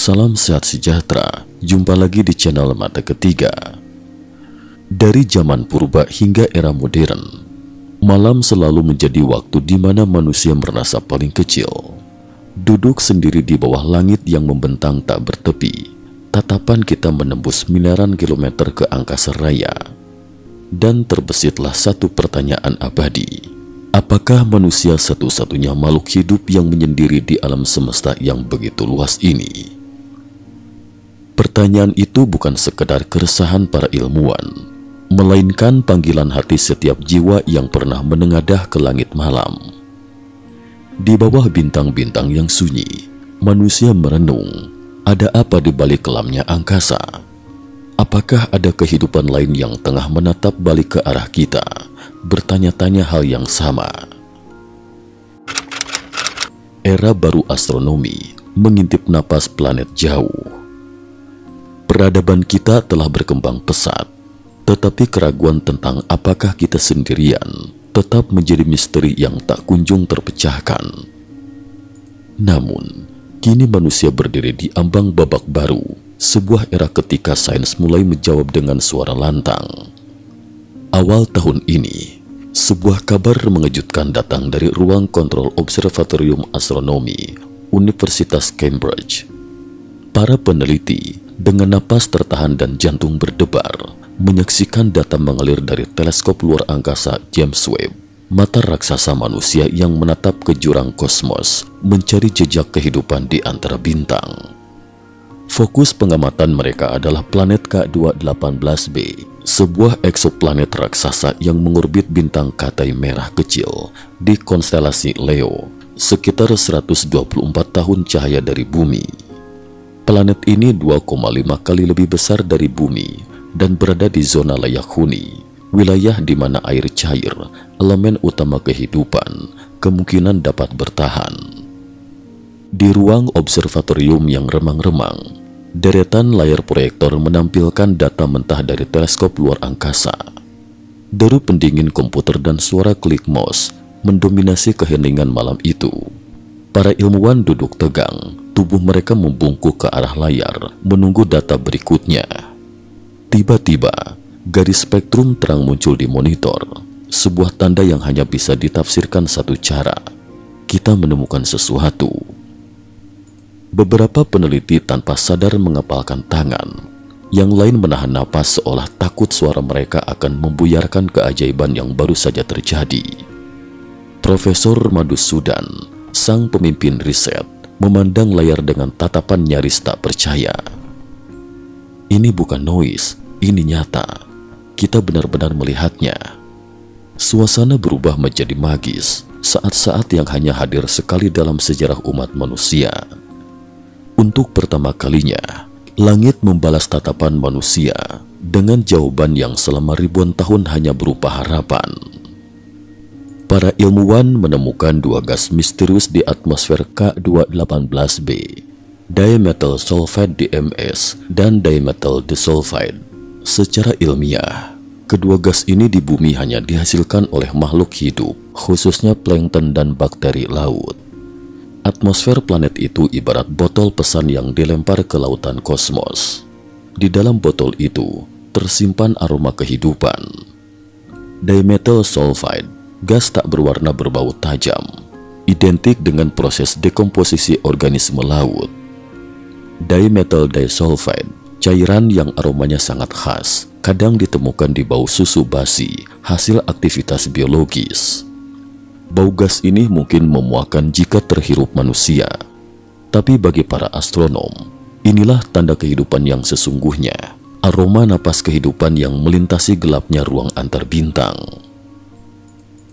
Salam sehat sejahtera, jumpa lagi di channel Mata Ketiga. Dari zaman purba hingga era modern, malam selalu menjadi waktu di mana manusia merasa paling kecil. Duduk sendiri di bawah langit yang membentang tak bertepi, tatapan kita menembus miliaran kilometer ke angkasa raya. Dan terbesitlah satu pertanyaan abadi. Apakah manusia satu-satunya makhluk hidup yang menyendiri di alam semesta yang begitu luas ini? Pertanyaan itu bukan sekedar keresahan para ilmuwan, melainkan panggilan hati setiap jiwa yang pernah menengadah ke langit malam. Di bawah bintang-bintang yang sunyi, manusia merenung, ada apa di balik kelamnya angkasa? Apakah ada kehidupan lain yang tengah menatap balik ke arah kita, bertanya-tanya hal yang sama? Era baru astronomi mengintip napas planet jauh. Peradaban kita telah berkembang pesat, tetapi keraguan tentang apakah kita sendirian tetap menjadi misteri yang tak kunjung terpecahkan. Namun, kini manusia berdiri di ambang babak baru, sebuah era ketika sains mulai menjawab dengan suara lantang. Awal tahun ini, sebuah kabar mengejutkan datang dari ruang kontrol Observatorium Astronomi Universitas Cambridge. Para peneliti dengan napas tertahan dan jantung berdebar menyaksikan data mengalir dari teleskop luar angkasa James Webb, mata raksasa manusia yang menatap ke jurang kosmos mencari jejak kehidupan di antara bintang. Fokus pengamatan mereka adalah planet K218b, sebuah eksoplanet raksasa yang mengorbit bintang Katai merah kecil di konstelasi Leo, sekitar 124 tahun cahaya dari bumi. Planet ini 2,5 kali lebih besar dari bumi dan berada di zona layak huni, wilayah di mana air cair, elemen utama kehidupan, kemungkinan dapat bertahan. Di ruang observatorium yang remang-remang, deretan layar proyektor menampilkan data mentah dari teleskop luar angkasa. Deru pendingin komputer dan suara klik mouse mendominasi keheningan malam itu. Para ilmuwan duduk tegang, tubuh mereka membungkuk ke arah layar, menunggu data berikutnya. Tiba-tiba, garis spektrum terang muncul di monitor, sebuah tanda yang hanya bisa ditafsirkan satu cara. Kita menemukan sesuatu. Beberapa peneliti tanpa sadar mengepalkan tangan, yang lain menahan napas seolah takut suara mereka akan membuyarkan keajaiban yang baru saja terjadi. Profesor Madhusudan, sang pemimpin riset, memandang layar dengan tatapan nyaris tak percaya. Ini bukan noise, ini nyata. Kita benar-benar melihatnya. Suasana berubah menjadi magis, saat-saat yang hanya hadir sekali dalam sejarah umat manusia. Untuk pertama kalinya, langit membalas tatapan manusia dengan jawaban yang selama ribuan tahun hanya berupa harapan. Para ilmuwan menemukan dua gas misterius di atmosfer K218b, dimethyl sulfide DMS dan dimethyl disulfide. Secara ilmiah, kedua gas ini di bumi hanya dihasilkan oleh makhluk hidup, khususnya plankton dan bakteri laut. Atmosfer planet itu ibarat botol pesan yang dilempar ke lautan kosmos. Di dalam botol itu tersimpan aroma kehidupan. Dimethyl sulfide, gas tak berwarna berbau tajam, identik dengan proses dekomposisi organisme laut. Dimethyl disulfide, cairan yang aromanya sangat khas, kadang ditemukan di bau susu basi, hasil aktivitas biologis. Bau gas ini mungkin memuakkan jika terhirup manusia, tapi bagi para astronom, inilah tanda kehidupan yang sesungguhnya, aroma napas kehidupan yang melintasi gelapnya ruang antar bintang.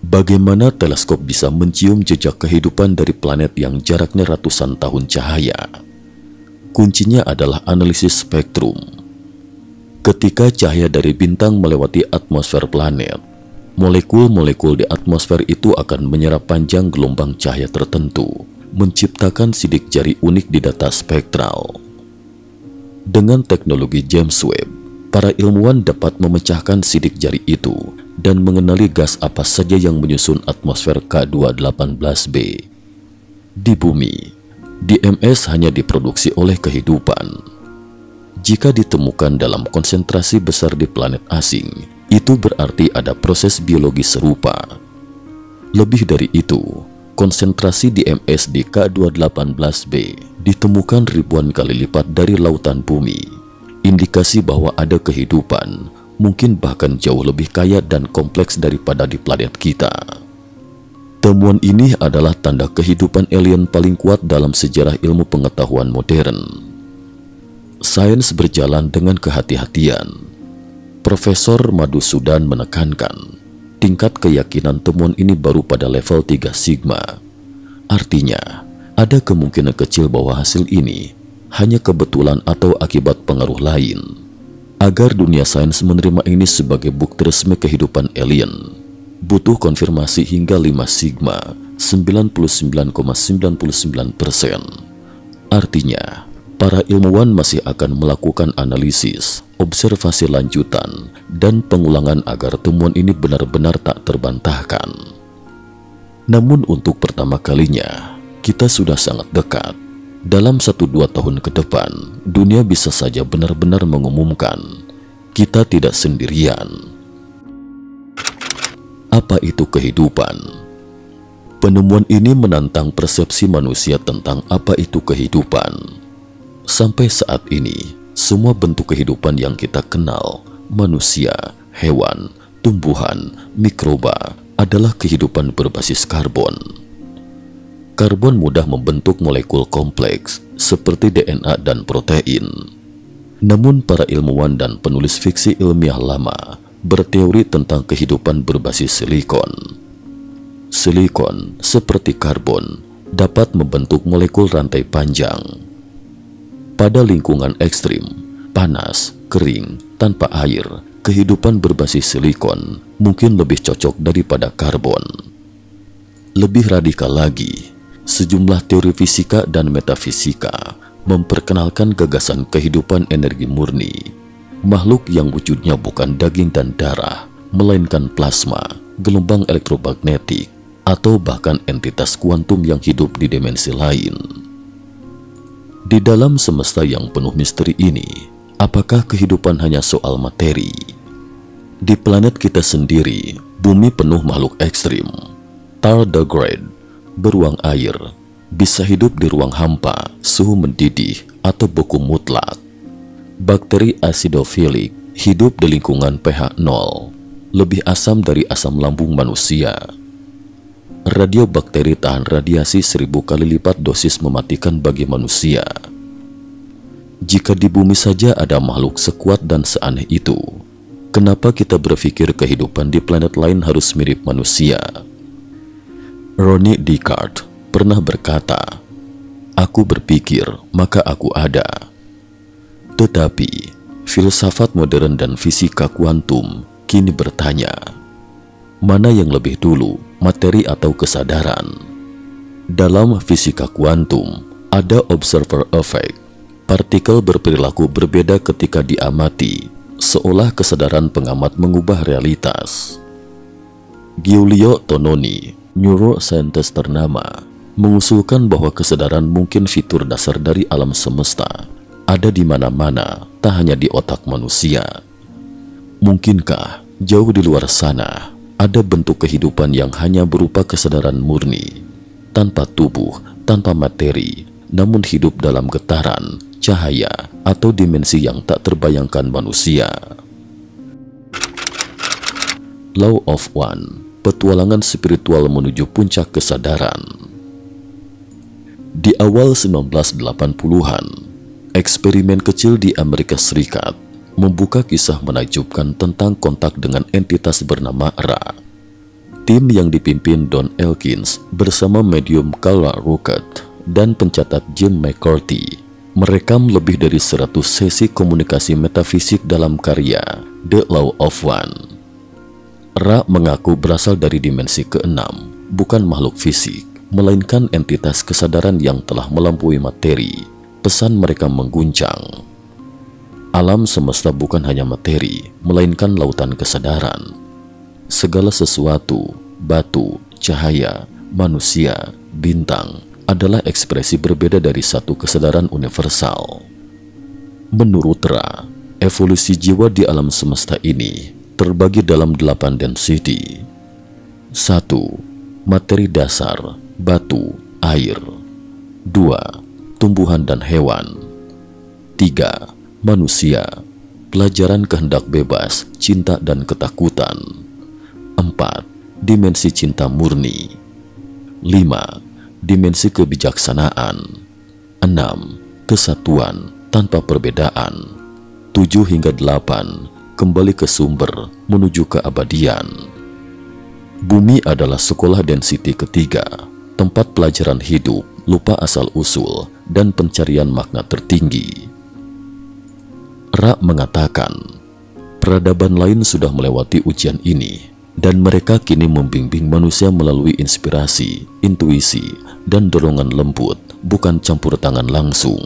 Bagaimana teleskop bisa mencium jejak kehidupan dari planet yang jaraknya ratusan tahun cahaya? Kuncinya adalah analisis spektrum. Ketika cahaya dari bintang melewati atmosfer planet, molekul-molekul di atmosfer itu akan menyerap panjang gelombang cahaya tertentu, menciptakan sidik jari unik di data spektral. Dengan teknologi James Webb, para ilmuwan dapat memecahkan sidik jari itu dan mengenali gas apa saja yang menyusun atmosfer K218b. Di bumi, DMS hanya diproduksi oleh kehidupan. Jika ditemukan dalam konsentrasi besar di planet asing, itu berarti ada proses biologi serupa. Lebih dari itu, konsentrasi DMS di K218b ditemukan ribuan kali lipat dari lautan bumi. Indikasi bahwa ada kehidupan, mungkin bahkan jauh lebih kaya dan kompleks daripada di planet kita. Temuan ini adalah tanda kehidupan alien paling kuat dalam sejarah ilmu pengetahuan modern. Sains berjalan dengan kehati-hatian. Profesor Madhusudan menekankan, tingkat keyakinan temuan ini baru pada level 3 sigma. Artinya, ada kemungkinan kecil bahwa hasil ini hanya kebetulan atau akibat pengaruh lain. Agar dunia sains menerima ini sebagai bukti resmi kehidupan alien, butuh konfirmasi hingga 5 sigma, 99,99%. Artinya, para ilmuwan masih akan melakukan analisis, observasi lanjutan, dan pengulangan agar temuan ini benar-benar tak terbantahkan. Namun untuk pertama kalinya, kita sudah sangat dekat. Dalam 1-2 tahun ke depan, dunia bisa saja benar-benar mengumumkan, kita tidak sendirian. Apa itu kehidupan? Penemuan ini menantang persepsi manusia tentang apa itu kehidupan. Sampai saat ini, semua bentuk kehidupan yang kita kenal, manusia, hewan, tumbuhan, mikroba, adalah kehidupan berbasis karbon. Karbon mudah membentuk molekul kompleks seperti DNA dan protein. Namun para ilmuwan dan penulis fiksi ilmiah lama berteori tentang kehidupan berbasis silikon. Silikon, seperti karbon, dapat membentuk molekul rantai panjang. Pada lingkungan ekstrim, panas, kering, tanpa air, kehidupan berbasis silikon mungkin lebih cocok daripada karbon. Lebih radikal lagi, sejumlah teori fisika dan metafisika memperkenalkan gagasan kehidupan energi murni, makhluk yang wujudnya bukan daging dan darah, melainkan plasma, gelombang elektromagnetik, atau bahkan entitas kuantum yang hidup di dimensi lain. Di dalam semesta yang penuh misteri ini, apakah kehidupan hanya soal materi? Di planet kita sendiri, bumi penuh makhluk ekstrim. Tardigrade, beruang air, bisa hidup di ruang hampa, suhu mendidih, atau beku mutlak. Bakteri acidofilik hidup di lingkungan pH 0, lebih asam dari asam lambung manusia. Radiobakteri tahan radiasi 1000 kali lipat dosis mematikan bagi manusia. Jika di bumi saja ada makhluk sekuat dan seaneh itu, kenapa kita berpikir kehidupan di planet lain harus mirip manusia? Rene Descartes pernah berkata, "Aku berpikir, maka aku ada." Tetapi, filsafat modern dan fisika kuantum kini bertanya, mana yang lebih dulu, materi atau kesadaran? Dalam fisika kuantum, ada observer effect. Partikel berperilaku berbeda ketika diamati, seolah kesadaran pengamat mengubah realitas. Giulio Tononi, neuroscientist ternama, mengusulkan bahwa kesadaran mungkin fitur dasar dari alam semesta, ada di mana-mana, tak hanya di otak manusia. Mungkinkah jauh di luar sana ada bentuk kehidupan yang hanya berupa kesadaran murni, tanpa tubuh, tanpa materi, namun hidup dalam getaran, cahaya, atau dimensi yang tak terbayangkan manusia? Law of One, petualangan spiritual menuju puncak kesadaran. Di awal 1980-an, eksperimen kecil di Amerika Serikat membuka kisah menakjubkan tentang kontak dengan entitas bernama Ra. Tim yang dipimpin Don Elkins bersama medium Carla Ruckert dan pencatat Jim McCarthy merekam lebih dari 100 sesi komunikasi metafisik dalam karya The Law of One. Ra mengaku berasal dari dimensi ke-6, bukan makhluk fisik, melainkan entitas kesadaran yang telah melampaui materi. Pesan mereka mengguncang. Alam semesta bukan hanya materi, melainkan lautan kesadaran. Segala sesuatu, batu, cahaya, manusia, bintang, adalah ekspresi berbeda dari satu kesadaran universal. Menurut Ra, evolusi jiwa di alam semesta ini terbagi dalam 8 density. 1. Materi dasar, batu, air. 2. Tumbuhan dan hewan. 3. Manusia, pelajaran kehendak bebas, cinta dan ketakutan. 4. Dimensi cinta murni. 5. Dimensi kebijaksanaan. 6. Kesatuan tanpa perbedaan. 7 hingga 8. Kembali ke sumber menuju keabadian. Bumi adalah sekolah density ketiga, tempat pelajaran hidup, lupa asal-usul, dan pencarian makna tertinggi. Ra mengatakan, peradaban lain sudah melewati ujian ini, dan mereka kini membimbing manusia melalui inspirasi, intuisi, dan dorongan lembut, bukan campur tangan langsung.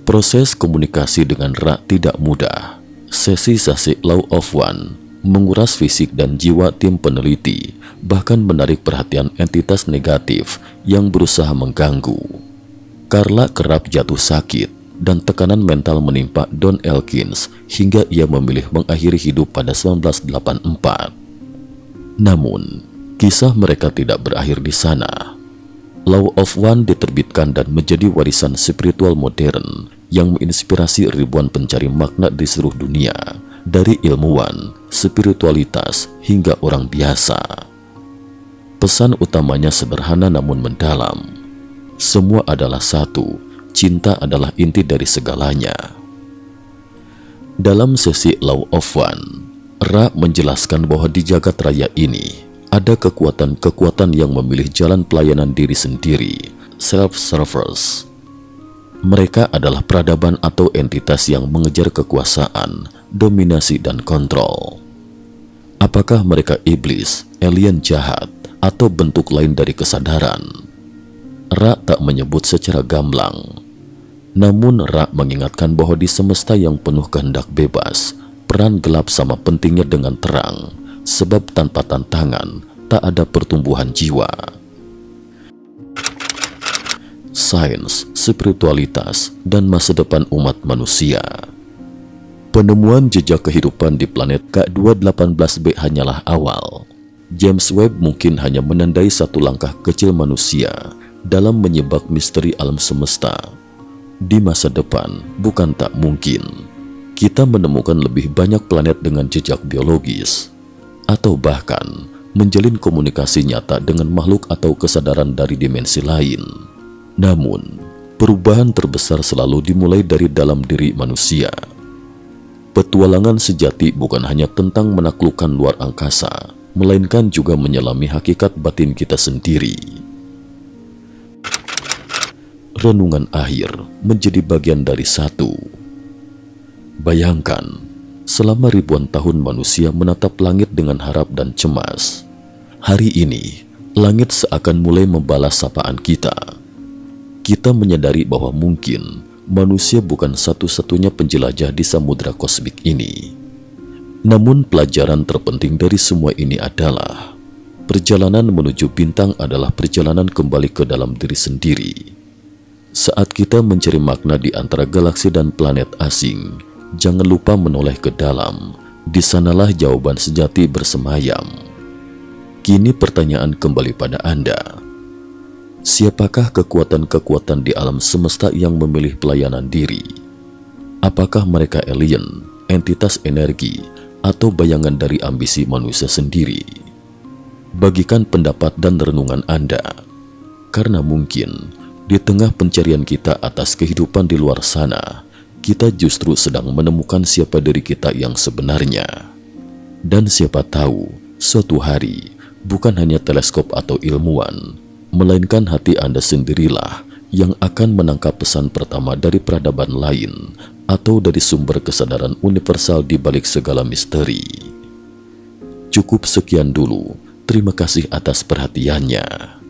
Proses komunikasi dengan Ra tidak mudah. Sesi-sesi Law of One menguras fisik dan jiwa tim peneliti, bahkan menarik perhatian entitas negatif yang berusaha mengganggu. Carla kerap jatuh sakit, dan tekanan mental menimpa Don Elkins hingga ia memilih mengakhiri hidup pada 1984. Namun, kisah mereka tidak berakhir di sana. Law of One diterbitkan dan menjadi warisan spiritual modern yang menginspirasi ribuan pencari makna di seluruh dunia, dari ilmuwan, spiritualitas, hingga orang biasa. Pesan utamanya sederhana namun mendalam. Semua adalah satu, cinta adalah inti dari segalanya. Dalam sesi Law of One, Ra menjelaskan bahwa di jagat raya ini ada kekuatan-kekuatan yang memilih jalan pelayanan diri sendiri, self-service. Mereka adalah peradaban atau entitas yang mengejar kekuasaan, dominasi, dan kontrol. Apakah mereka iblis, alien jahat, atau bentuk lain dari kesadaran? Ra tak menyebut secara gamblang. Namun Ra mengingatkan bahwa di semesta yang penuh kehendak bebas, peran gelap sama pentingnya dengan terang, sebab tanpa tantangan tak ada pertumbuhan jiwa. Sains, spiritualitas, dan masa depan umat manusia. Penemuan jejak kehidupan di planet K218b hanyalah awal. James Webb mungkin hanya menandai satu langkah kecil manusia dalam menyibak misteri alam semesta. Di masa depan, bukan tak mungkin kita menemukan lebih banyak planet dengan jejak biologis, atau bahkan menjalin komunikasi nyata dengan makhluk atau kesadaran dari dimensi lain. Namun, perubahan terbesar selalu dimulai dari dalam diri manusia. Petualangan sejati bukan hanya tentang menaklukkan luar angkasa, melainkan juga menyelami hakikat batin kita sendiri. Renungan akhir menjadi bagian dari satu. Bayangkan, selama ribuan tahun manusia menatap langit dengan harap dan cemas. Hari ini, langit seakan mulai membalas sapaan kita. Kita menyadari bahwa mungkin manusia bukan satu-satunya penjelajah di samudera kosmik ini. Namun pelajaran terpenting dari semua ini adalah perjalanan menuju bintang adalah perjalanan kembali ke dalam diri sendiri. Saat kita mencari makna di antara galaksi dan planet asing, jangan lupa menoleh ke dalam. Di sanalah jawaban sejati bersemayam. Kini pertanyaan kembali pada Anda. Siapakah kekuatan-kekuatan di alam semesta yang memilih pelayanan diri? Apakah mereka alien, entitas energi, atau bayangan dari ambisi manusia sendiri? Bagikan pendapat dan renungan Anda, karena mungkin di tengah pencarian kita atas kehidupan di luar sana, kita justru sedang menemukan siapa diri kita yang sebenarnya. Dan siapa tahu, suatu hari, bukan hanya teleskop atau ilmuwan, melainkan hati Anda sendirilah yang akan menangkap pesan pertama dari peradaban lain atau dari sumber kesadaran universal di balik segala misteri. Cukup sekian dulu. Terima kasih atas perhatiannya.